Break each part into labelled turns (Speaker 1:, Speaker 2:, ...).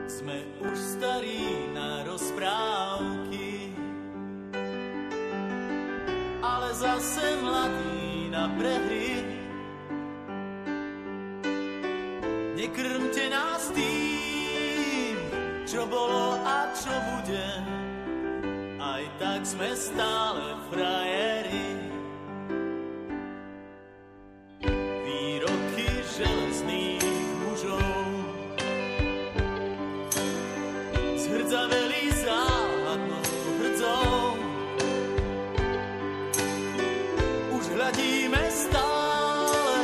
Speaker 1: Sme už starí na rozprávky, ale zase mladí na prehry. Nekrmte nás tým, čo bolo a čo bude, aj tak sme stále frajeri. Výroky železných mužov zhrdzaveli záhadnou hrdzou. Už hľadíme stále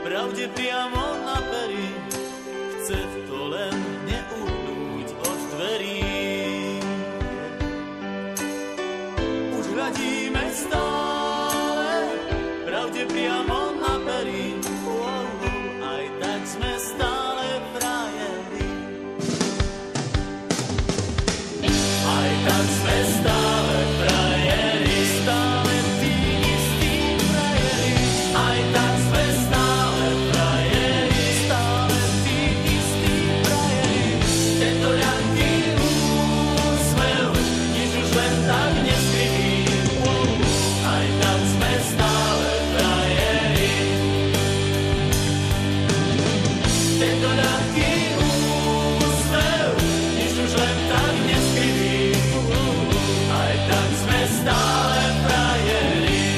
Speaker 1: pravde priamo na pery, chce to len neuhnúť od dverí. Už hľadíme stále pravde priamo na pery, aj tak sme stále frajeri. Aj tak sme stále frajeri, stále tí istí frajeri. Aj tak sme stále frajeri, stále tí istí frajeri. Tento ľahký úsmev, nič už len tak neskrytý. Aj tak sme stále frajeri. Tento ľahký úsmev, nič už len tak neskrytý. Aj tak sme stále frajeri.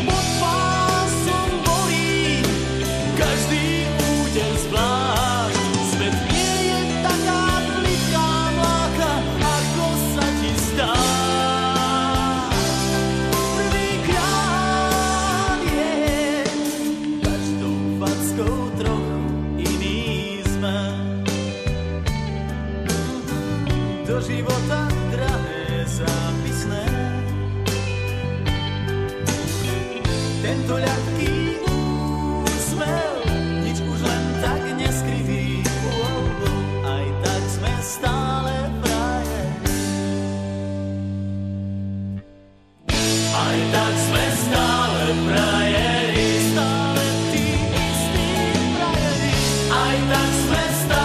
Speaker 1: Pod pásom bolí každý úder zvlášť. Svet nie je taká pliká mláka, ako sa ti zdá. Prvýkrát je každou fackou trochu iný sme. Do života drahé zápisné. Tento ľahký úsmev, nič už len tak neskrytý. Aj tak sme stále frajeri. Aj tak sme stále frajeri, stále tí istí frajeri. Aj tak sme stále